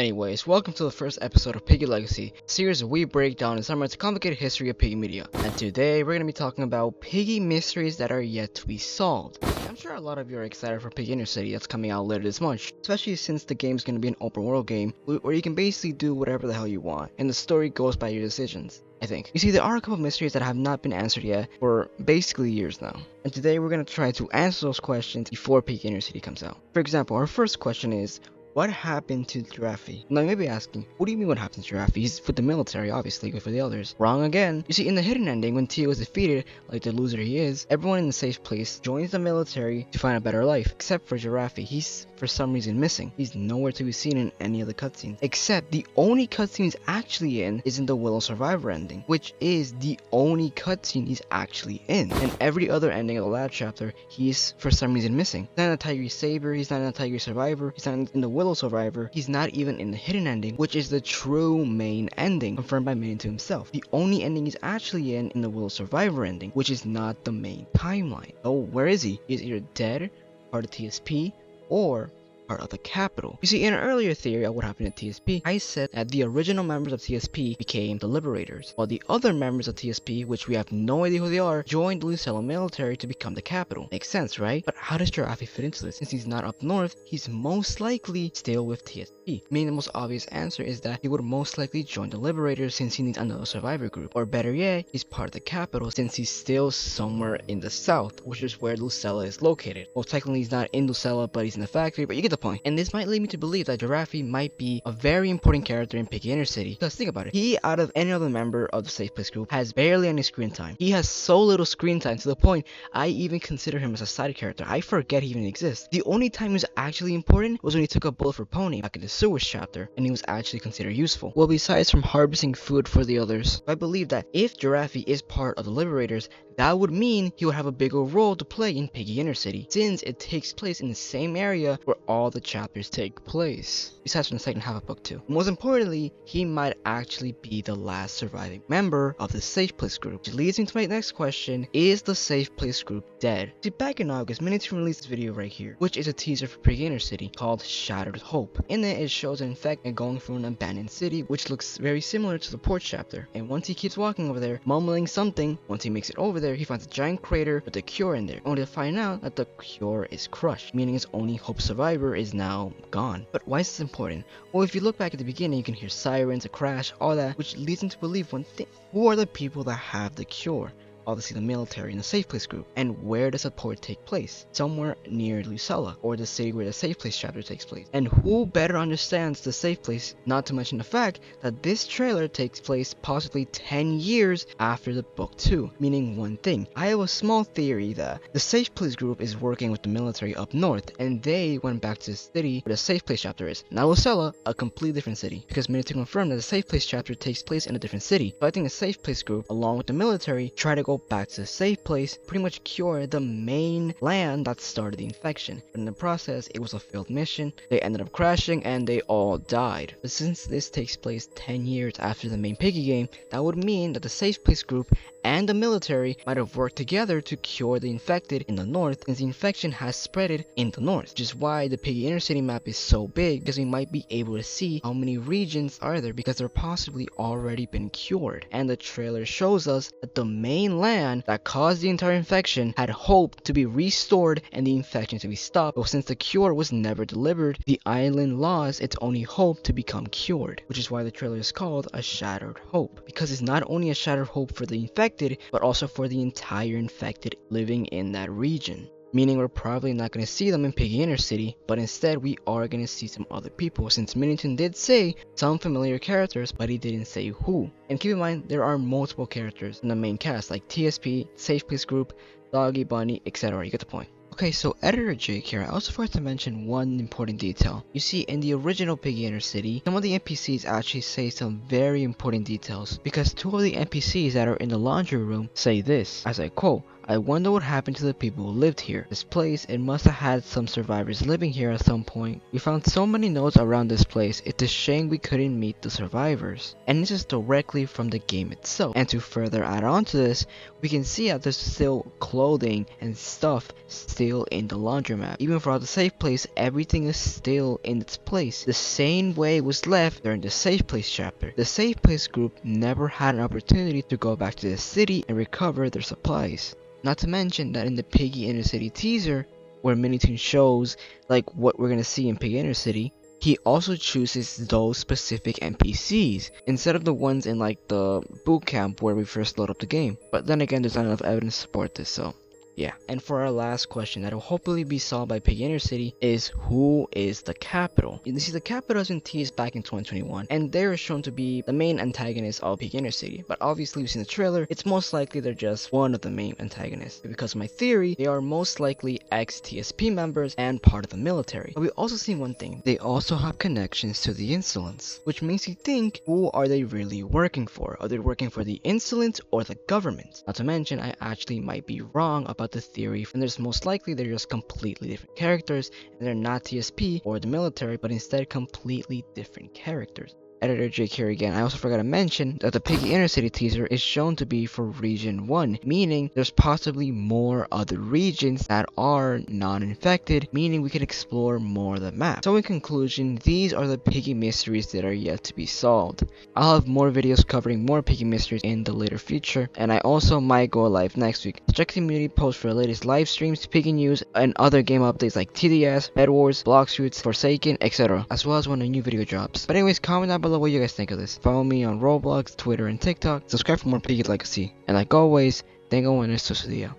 Anyways, welcome to the first episode of Piggy Legacy, a series where we break down and summarize the complicated history of Piggy media. And today we're going to be talking about Piggy mysteries that are yet to be solved. I'm sure a lot of you are excited for Piggy Intercity that's coming out later this month, especially since the game's going to be an open world game where you can basically do whatever the hell you want, and the story goes by your decisions. I think. You see, there are a couple of mysteries that have not been answered yet for basically years now. And today we're going to try to answer those questions before Piggy Intercity comes out. For example, our first question is, what happened to Giraffe? Now you may be asking, what do you mean what happened to Giraffe? He's with the military, obviously, good for the others. Wrong again. You see, in the hidden ending, when Tio is defeated, like the loser he is, everyone in the safe place joins the military to find a better life, except for Giraffe. He's, for some reason, missing. He's nowhere to be seen in any of the cutscenes. Except, the only cutscene he's actually in is in the Willow Survivor ending, which is the only cutscene he's actually in. And every other ending of the lab chapter, he's, for some reason, missing. He's not in the Tiger Saber, he's not in the Tiger Survivor, he's not in the Willow Survivor, he's not even in the hidden ending, which is the true main ending, confirmed by Minion to himself. The only ending he's actually in the Willow Survivor ending, which is not the main timeline. Oh, where is he? He's either dead, part of TSP, or part of the capital. You see, in an earlier theory of what happened to TSP, I said that the original members of TSP became the Liberators, while the other members of TSP, which we have no idea who they are, joined the Lucella military to become the capital. Makes sense, right? But how does Giraffe fit into this? Since he's not up north, he's most likely still with TSP. Meaning the most obvious answer is that he would most likely join the Liberators since he needs another survivor group. Or better yet, he's part of the capital since he's still somewhere in the south, which is where Lucella is located. Well, technically he's not in Lucella, but he's in the factory, but you get the point. And this might lead me to believe that Giraffe might be a very important character in Piggy Intercity. Because think about it, he, out of any other member of the Safe Place group, has barely any screen time. He has so little screen time to the point I even consider him as a side character. I forget he even exists. The only time he was actually important was when he took a bullet for Pony back in the sewers chapter, and he was actually considered useful. Well, besides from harvesting food for the others, I believe that if Giraffe is part of the Liberators, that would mean he would have a bigger role to play in Piggy Intercity, since it takes place in the same area where all the chapters take place, besides from the second half of book 2. Most importantly, he might actually be the last surviving member of the Safe Place group, which leads me to my next question: is the Safe Place group dead? See, back in August, Minion released this video right here, which is a teaser for Piggy Intercity called Shattered Hope. In it shows an infected going through an abandoned city, which looks very similar to the port chapter, and once he keeps walking over there, mumbling something, once he makes it over there, he finds a giant crater with a cure in there, only to find out that the cure is crushed, meaning his only hope survivor is now gone. But why is this important? Well, if you look back at the beginning, you can hear sirens, a crash, all that, which leads him to believe one thing: who are the people that have the cure? Obviously the military and the Safe Place group. And where does the port take place? Somewhere near Lucella, or the city where the Safe Place chapter takes place. And who better understands the Safe Place, not to mention the fact that this trailer takes place possibly 10 years after the book 2, meaning one thing: I have a small theory that the Safe Place group is working with the military up north, and they went back to the city where the Safe Place chapter is. Now Lucella, a completely different city, because we need to confirm that the Safe Place chapter takes place in a different city. So I think the Safe Place group, along with the military, try to go back to the Safe Place, pretty much cure the main land that started the infection. But in the process, it was a failed mission, they ended up crashing, and they all died. But since this takes place 10 years after the main Piggy game, that would mean that the Safe Place group and the military might have worked together to cure the infected in the north, since the infection has spreaded in the north. Which is why the Piggy Intercity map is so big, because we might be able to see how many regions are there, because they're possibly already been cured. And the trailer shows us that the main land that caused the entire infection had hope to be restored and the infection to be stopped, but since the cure was never delivered, the island lost its only hope to become cured. Which is why the trailer is called a Shattered Hope, because it's not only a shattered hope for the infected, but also for the entire infected living in that region. Meaning we're probably not going to see them in Piggy Intercity, but instead we are going to see some other people, since Minion did say some familiar characters, but he didn't say who. And keep in mind, there are multiple characters in the main cast, like TSP, Safe Place group, Doggy, Bunny, etc. You get the point. Okay, so Editor Jake here, I also forgot to mention one important detail. You see, in the original Piggy Intercity, some of the NPCs actually say some very important details, because two of the NPCs that are in the laundry room say this, as I quote: I wonder what happened to the people who lived here. This place, it must have had some survivors living here at some point. We found so many notes around this place, it's a shame we couldn't meet the survivors. And this is directly from the game itself. And to further add on to this, we can see that there's still clothing and stuff still in the laundromat. Even throughout the safe place, everything is still in its place. The same way it was left during the safe place chapter. The safe place group never had an opportunity to go back to the city and recover their supplies. Not to mention that in the Piggy Intercity teaser, where Minitoon shows like what we're gonna see in Piggy Intercity, he also chooses those specific NPCs instead of the ones in like the boot camp where we first load up the game. But then again, there's not enough evidence to support this, so yeah. And for our last question that will hopefully be solved by Piggy Intercity is, who is the capital? You see, the capital has been teased back in 2021 and they are shown to be the main antagonist of Piggy Intercity, but obviously we've seen the trailer, it's most likely they're just one of the main antagonists. Because of my theory, they are most likely ex-TSP members and part of the military. But we also see one thing, they also have connections to the Insolents, which makes you think, who are they really working for? Are they working for the Insolents or the government? Not to mention, I actually might be wrong about the theory, and there's most likely they're just completely different characters and they're not TSP or the military, but instead completely different characters. Editor Jake here again. I also forgot to mention that the Piggy Intercity teaser is shown to be for region 1, meaning there's possibly more other regions that are non-infected, meaning we can explore more of the map. So in conclusion, these are the Piggy mysteries that are yet to be solved. I'll have more videos covering more Piggy mysteries in the later future, and I also might go live next week. So check the community post for the latest live streams, Piggy news, and other game updates like TDS, Bed Wars, Block Shoots, Forsaken, etc. as well as when a new video drops. But anyways, comment down below what you guys think of this. Follow me on Roblox, Twitter, and TikTok. Subscribe for more Piggy Legacy. And like always, tengan un buen día.